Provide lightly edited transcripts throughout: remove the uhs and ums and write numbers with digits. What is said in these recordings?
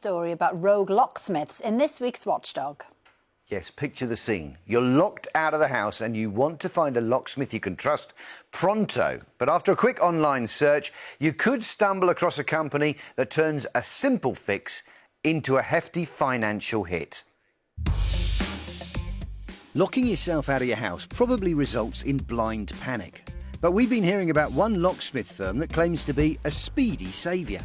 Story about rogue locksmiths in this week's Watchdog. Yes, picture the scene. You're locked out of the house and you want to find a locksmith you can trust pronto. But after a quick online search, you could stumble across a company that turns a simple fix into a hefty financial hit. Locking yourself out of your house probably results in blind panic. But we've been hearing about one locksmith firm that claims to be a speedy saviour.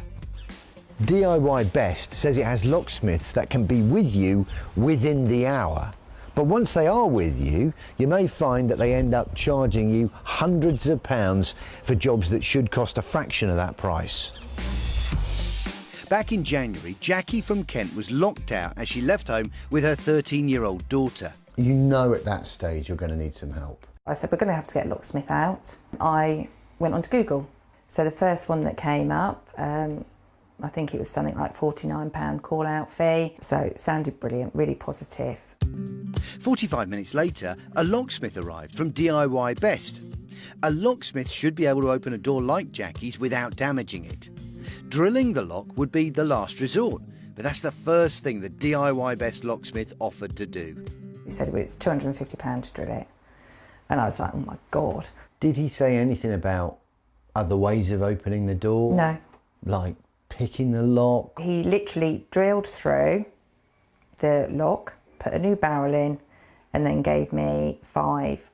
DIY Best says it has locksmiths that can be with you within the hour. But once they are with you, you may find that they end up charging you hundreds of pounds for jobs that should cost a fraction of that price. Back in January, Jackie from Kent was locked out as she left home with her 13-year-old daughter. You know at that stage you're going to need some help. I said, we're going to have to get a locksmith out. I went onto Google. So the first one that came up, I think it was something like £49 call-out fee. So it sounded brilliant, really positive. 45 minutes later, a locksmith arrived from DIY Best. A locksmith should be able to open a door like Jackie's without damaging it. Drilling the lock would be the last resort, but that's the first thing the DIY Best locksmith offered to do. He said it was £250 to drill it. And I was like, oh my God. Did he say anything about other ways of opening the door? No. Like picking the lock? He literally drilled through the lock, put a new barrel in, and then gave me 5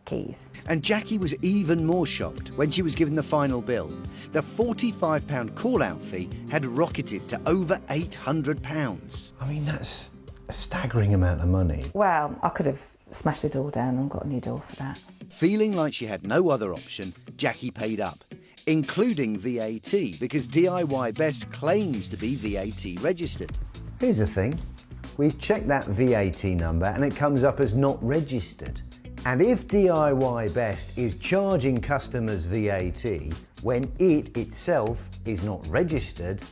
keys. And Jackie was even more shocked when she was given the final bill. The £45 call-out fee had rocketed to over £800. I mean, that's a staggering amount of money. Well, I could have smashed the door down and got a new door for that. Feeling like she had no other option, Jackie paid up, including VAT, because DIY Best claims to be VAT registered. Here's the thing. We've checked that VAT number and it comes up as not registered. And if DIY Best is charging customers VAT when it itself is not registered,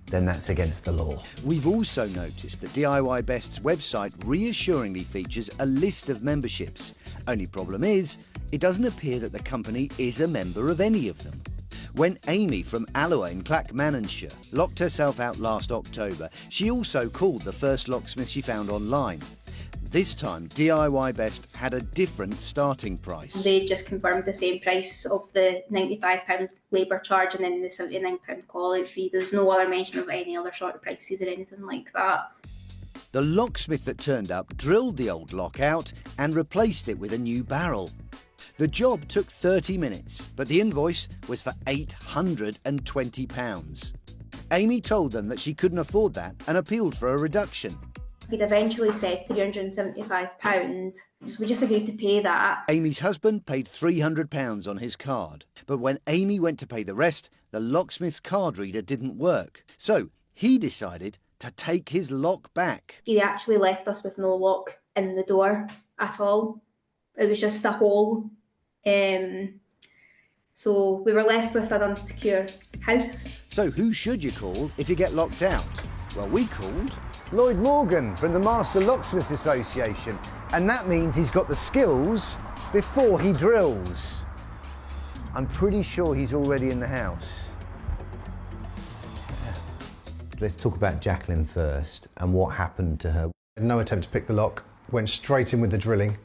then that's against the law. We've also noticed that DIY Best's website reassuringly features a list of memberships. Only problem is, it doesn't appear that the company is a member of any of them. When Amy from Allwright in Clackmannanshire locked herself out last October, she also called the first locksmith she found online. This time, DIY Best had a different starting price. They just confirmed the same price of the £95 labour charge and then the £79 call-out fee. There's no other mention of any other sort of prices or anything like that. The locksmith that turned up drilled the old lock out and replaced it with a new barrel. The job took 30 minutes, but the invoice was for £820. Amy told them that she couldn't afford that and appealed for a reduction. We'd eventually said £375, so we just agreed to pay that. Amy's husband paid £300 on his card, but when Amy went to pay the rest, the locksmith's card reader didn't work. So he decided to take his lock back. He actually left us with no lock in the door at all. It was just a hole. So we were left with an unsecure house. So who should you call if you get locked out? Well, we called Lloyd Morgan from the Master Locksmiths Association, and that means he's got the skills before he drills. I'm pretty sure he's already in the house. Let's talk about Jacqueline first and what happened to her. No attempt to pick the lock, went straight in with the drilling,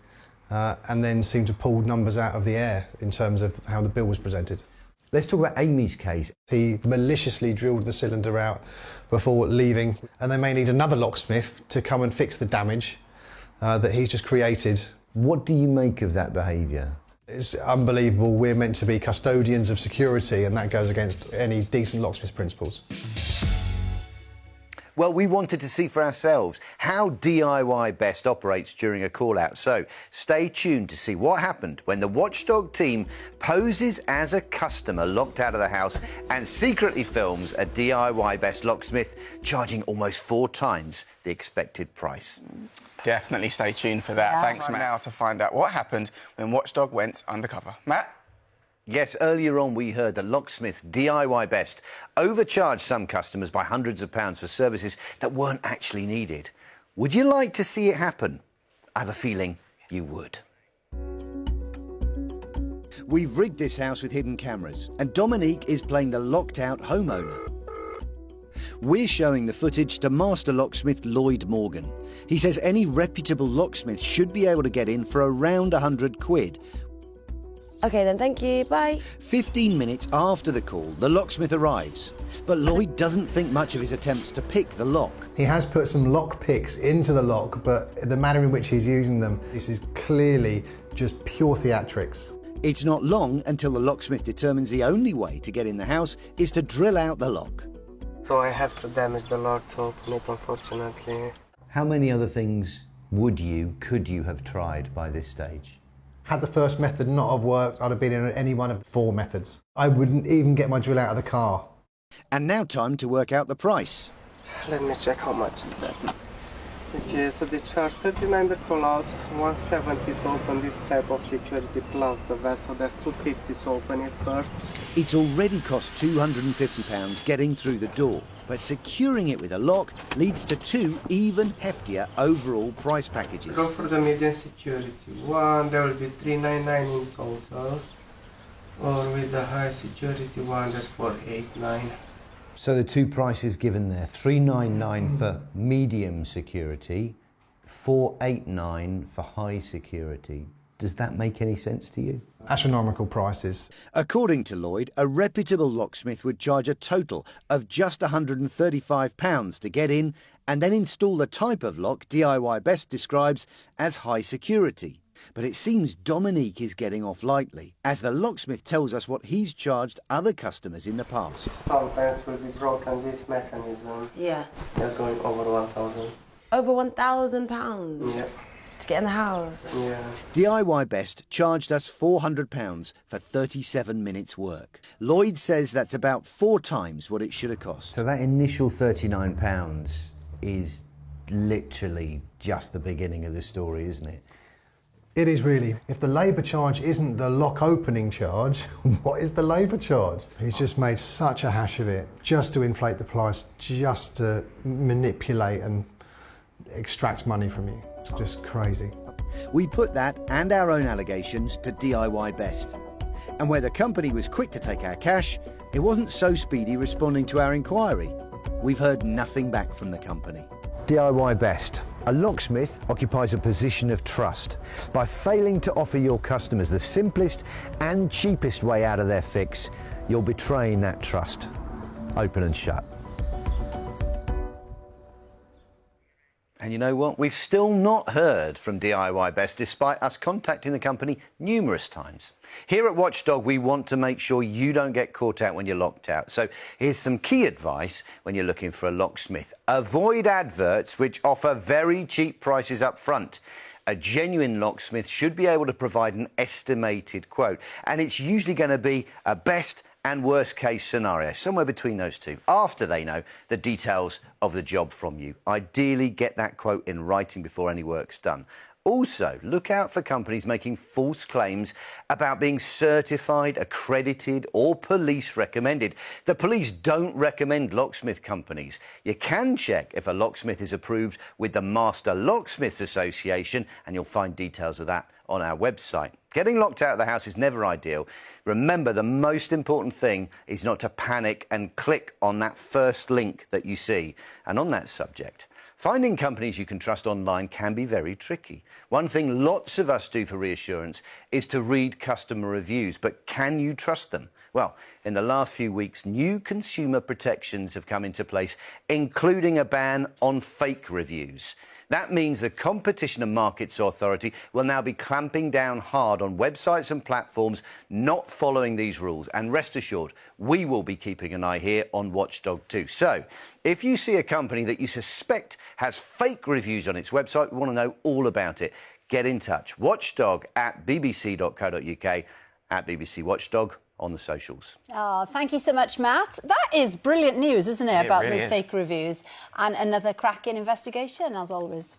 and then seemed to pull numbers out of the air in terms of how the bill was presented. Let's talk about Amy's case. He maliciously drilled the cylinder out before leaving, and they may need another locksmith to come and fix the damage that he's just created. What do you make of that behaviour? It's unbelievable. We're meant to be custodians of security, and that goes against any decent locksmith principles. Well, we wanted to see for ourselves how DIY Best operates during a call-out. So stay tuned to see what happened when the Watchdog team poses as a customer locked out of the house and secretly films a DIY Best locksmith charging almost 4 times the expected price. Definitely stay tuned for that. Yeah. Thanks, Matt. Now to find out what happened when Watchdog went undercover. Matt? Yes, earlier on we heard the locksmiths DIY Best overcharged some customers by hundreds of pounds for services that weren't actually needed. Would you like to see it happen? I have a feeling you would. We've rigged this house with hidden cameras and Dominique is playing the locked out homeowner. We're showing the footage to master locksmith Lloyd Morgan. He says any reputable locksmith should be able to get in for around 100 quid. OK then, thank you, bye. 15 minutes after the call, the locksmith arrives. But Lloyd doesn't think much of his attempts to pick the lock. He has put some lock picks into the lock, but the manner in which he's using them, this is clearly just pure theatrics. It's not long until the locksmith determines the only way to get in the house is to drill out the lock. So I have to damage the lock to open it, unfortunately. How many other things could you have tried by this stage? Had the first method not have worked, I'd have been in any one of 4 methods. I wouldn't even get my drill out of the car. And now time to work out the price. Let me check how much is that. Okay, so they charge 39 the call out, 170 to open this type of security plus the vest, so that's 250 to open it first. It's already cost £250 getting through the door, but securing it with a lock leads to 2 even heftier overall price packages. Go for the medium security one, there will be 399 in total, or with the high security one, that's 489. So the 2 prices given there, $399 for medium security, $489 for high security. Does that make any sense to you? Astronomical prices. According to Lloyd, a reputable locksmith would charge a total of just £135 to get in and then install the type of lock DIY Best describes as high security. But it seems Dominique is getting off lightly, as the locksmith tells us what he's charged other customers in the past. Sometimes will be broken this mechanism. Yeah. It's going over 1,000. Over £1,000? Yeah. To get in the house? Yeah. DIY Best charged us £400 for 37 minutes work. Lloyd says that's about 4 times what it should have cost. So that initial £39 is literally just the beginning of the story, isn't it? It is really. If the labour charge isn't the lock opening charge, what is the labour charge? He's just made such a hash of it, just to inflate the price, just to manipulate and extract money from you. It's just crazy. We put that and our own allegations to DIY Best. And where the company was quick to take our cash, it wasn't so speedy responding to our inquiry. We've heard nothing back from the company. DIY Best. A locksmith occupies a position of trust. By failing to offer your customers the simplest and cheapest way out of their fix, you're betraying that trust. Open and shut. And you know what? We've still not heard from DIY Best, despite us contacting the company numerous times. Here at Watchdog, we want to make sure you don't get caught out when you're locked out. So here's some key advice when you're looking for a locksmith. Avoid adverts which offer very cheap prices up front. A genuine locksmith should be able to provide an estimated quote, and it's usually going to be a best and worst case scenario, somewhere between those two, after they know the details of the job from you. Ideally, get that quote in writing before any work's done. Also, look out for companies making false claims about being certified, accredited or police recommended. The police don't recommend locksmith companies. You can check if a locksmith is approved with the Master Locksmiths Association, and you'll find details of that on our website. Getting locked out of the house is never ideal. Remember, the most important thing is not to panic and click on that first link that you see. And on that subject, finding companies you can trust online can be very tricky. One thing lots of us do for reassurance is to read customer reviews, but can you trust them? Well, in the last few weeks, new consumer protections have come into place, including a ban on fake reviews. That means the Competition and Markets Authority will now be clamping down hard on websites and platforms not following these rules. And rest assured, we will be keeping an eye here on Watchdog too. So, if you see a company that you suspect has fake reviews on its website, we want to know all about it. Get in touch. Watchdog at bbc.co.uk, at BBC Watchdog on the socials. Oh, thank you so much, Matt. That is brilliant news, isn't it, about really those is. fake reviews, and another cracking investigation, as always.